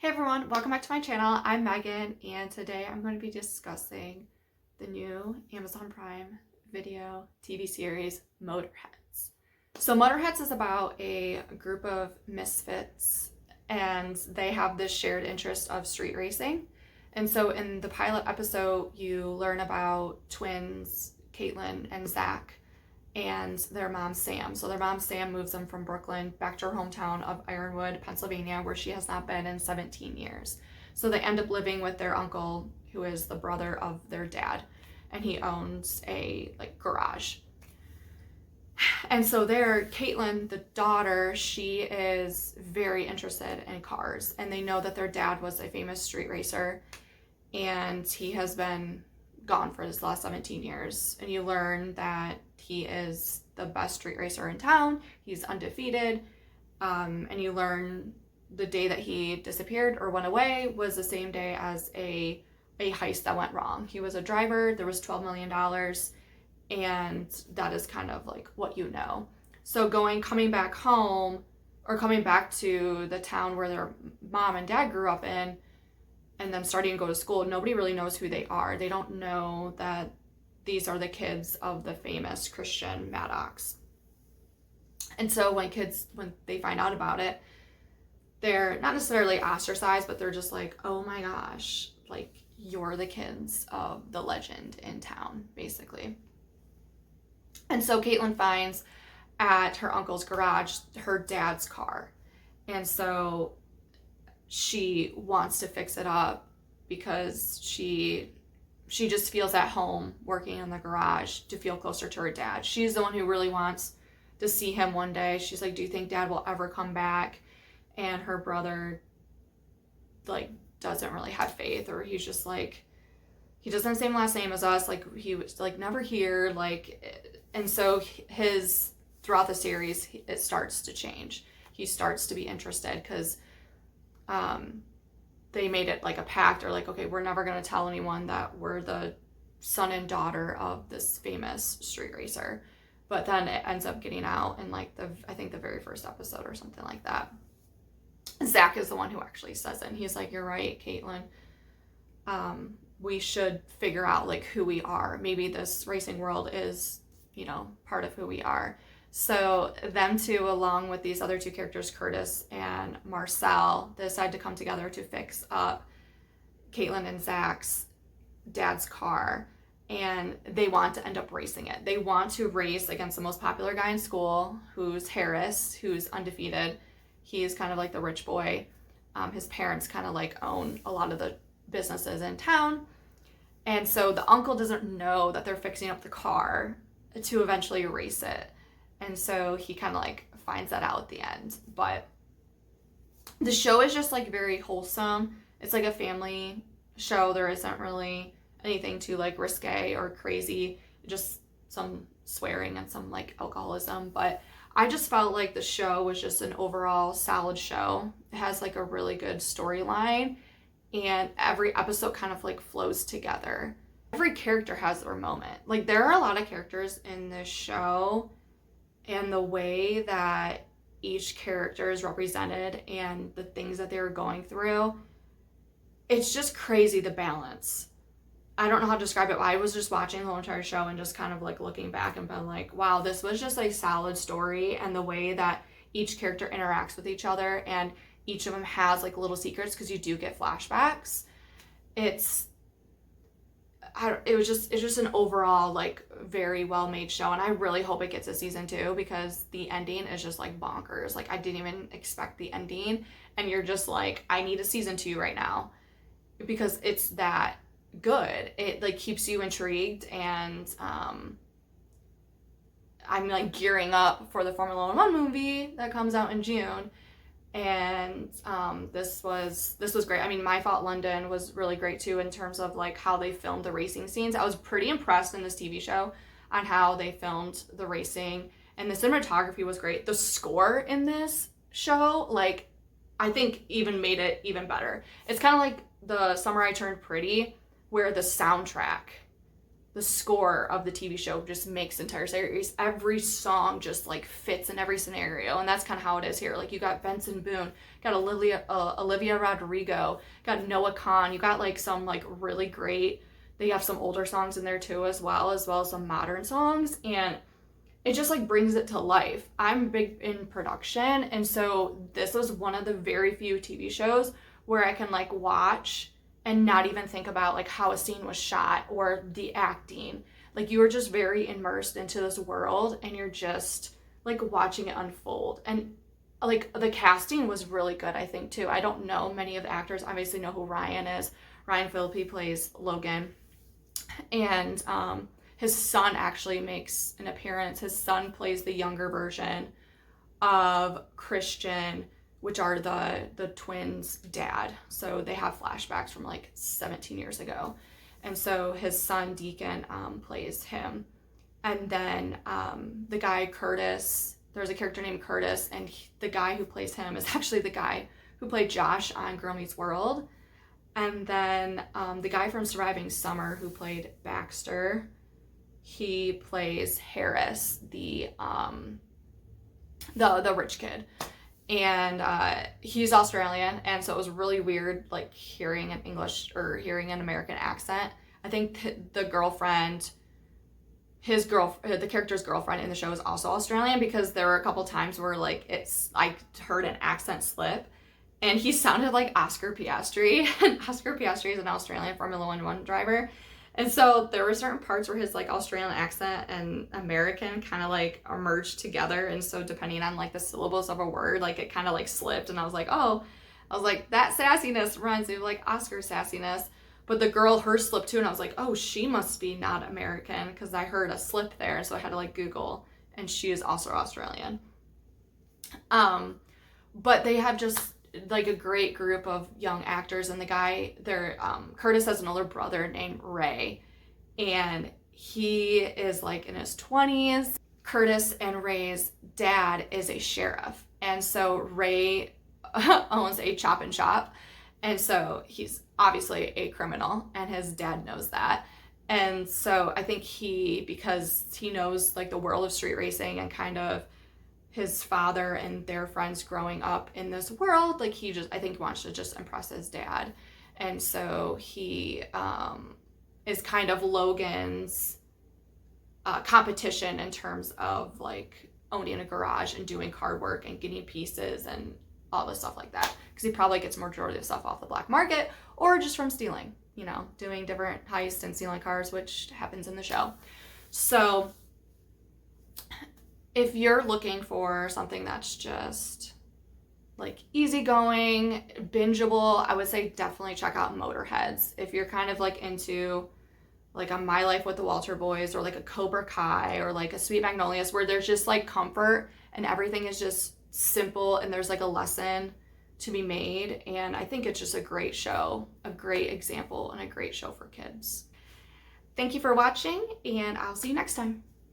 Hey everyone, welcome back to my channel. I'm Megan, and today I'm going to be discussing the new Amazon Prime Video TV series, Motorheads. So Motorheads is about a group of misfits, and they have this shared interest of street racing. And so in the pilot episode, you learn about twins, Caitlin and Zach, and their mom Sam. So their mom Sam moves them from Brooklyn back to her hometown of Ironwood, Pennsylvania, where she has not been in 17 years. So they end up living with their uncle, who is the brother of their dad, and he owns a garage. And so there, Caitlin, the daughter, she is very interested in cars, and they know that their dad was a famous street racer, and he has been gone for his last 17 years. And you learn that he is the best street racer in town. He's undefeated. And you learn the day that he disappeared or went away was the same day as a heist that went wrong. He was a driver. There was $12 million. And that is kind of like what you know. So coming back home, or coming back to the town where their mom and dad grew up in, and then starting to go to school, nobody really knows who they are. They don't know that these are the kids of the famous Christian Maddox. And so when they find out about it, they're not necessarily ostracized, but they're just like, oh my gosh, like, you're the kids of the legend in town, basically. And so Caitlin finds at her uncle's garage her dad's car. And so she wants to fix it up because she just feels at home working in the garage to feel closer to her dad. She's the one who really wants to see him one day. She's like, do you think dad will ever come back? And her brother doesn't really have faith, or he's just like, he doesn't have the same last name as us, like he was like never here, and so throughout the series it starts to change. He starts to be interested because they made it like a pact, or like, okay, we're never going to tell anyone that we're the son and daughter of this famous street racer. But then it ends up getting out in I think the very first episode or something like that. Zach is the one who actually says it, and he's like, you're right, Caitlin. We should figure out who we are. Maybe this racing world is, part of who we are. So them two, along with these other two characters, Curtis and Marcel, decide to come together to fix up Caitlin and Zach's dad's car. And they want to end up racing it. They want to race against the most popular guy in school, who's Harris, who's undefeated. He's kind of like the rich boy. His parents kind of own a lot of the businesses in town. And so the uncle doesn't know that they're fixing up the car to eventually race it. And so he kind of finds that out at the end. But the show is just very wholesome. It's like a family show. There isn't really anything too risque or crazy. Just some swearing and some alcoholism. But I just felt like the show was just an overall solid show. It has a really good storyline, and every episode kind of flows together. Every character has their moment. There are a lot of characters in this show, and the way that each character is represented and the things that they were going through, it's just crazy, the balance. I don't know how to describe it. I was just watching the whole entire show and just kind of looking back and been like, wow, this was just a solid story. And the way that each character interacts with each other, and each of them has little secrets, because you do get flashbacks. It's just an overall very well made show, and I really hope it gets a season 2, because the ending is just bonkers. I didn't even expect the ending, and you're just I need a season 2 right now, because it's that good. It keeps you intrigued, and I'm gearing up for the Formula 1 movie that comes out in June. And this was great. I mean, My Fault London was really great too, in terms of how they filmed the racing scenes. I was pretty impressed in this TV show on how they filmed the racing, and the cinematography was great. The score in this show, I think even made it even better. It's kind of like The Summer I Turned Pretty, where the soundtrack the score of the TV show just makes the entire series. Every song just like fits in every scenario, and that's kind of how it is here. Like you got Benson Boone, got Olivia Rodrigo, got Noah Khan. You got like some like really great. They have some older songs in there too, as well as some modern songs, and it just like brings it to life. I'm big in production, and so this was one of the very few TV shows where I can like watch and not even think about like how a scene was shot or the acting. Like you are just very immersed into this world, and you're just like watching it unfold. And like the casting was really good, I think too. I don't know many of the actors. Obviously know who Ryan is. Ryan Phillippe plays Logan, and his son actually makes an appearance. His son plays the younger version of Christian, which are the twins' dad. So they have flashbacks from like 17 years ago. And so his son Deacon plays him. And then the guy Curtis, there's a character named Curtis, and the guy who plays him is actually the guy who played Josh on Girl Meets World. And then the guy from Surviving Summer who played Baxter, he plays Harris, the rich kid. And he's Australian, and so it was really weird like hearing an English or hearing an American accent. I think the character's girlfriend in the show is also Australian, because there were a couple times where like I heard an accent slip, and he sounded like Oscar Piastri, and Oscar Piastri is an Australian Formula One driver. And so there were certain parts where his like Australian accent and American kind of like merged together. And so depending on like the syllables of a word, like it kind of like slipped. And I was like, that sassiness reminds me of like Oscar sassiness. But the girl, her slipped too. And I was like, oh, she must be not American, because I heard a slip there. And so I had to like Google, and she is also Australian. But they have just like a great group of young actors, and the guy there, Curtis has an older brother named Ray, and he is like in his 20s. Curtis and Ray's dad is a sheriff, and so Ray owns a chop and shop, and so he's obviously a criminal, and his dad knows that. And so I think because he knows like the world of street racing and kind of his father and their friends growing up in this world, like I think wants to just impress his dad. And so he is kind of Logan's competition in terms of like owning a garage and doing car work and getting pieces and all this stuff like that, because he probably gets majority of stuff off the black market or just from stealing, doing different heists and stealing cars, which happens in the show. So if you're looking for something that's just like easygoing, bingeable, I would say definitely check out Motorheads. If you're kind of like into like a My Life with the Walter Boys, or like a Cobra Kai, or like a Sweet Magnolias, where there's just like comfort and everything is just simple, and there's like a lesson to be made. And I think it's just a great show, a great example, and a great show for kids. Thank you for watching, and I'll see you next time.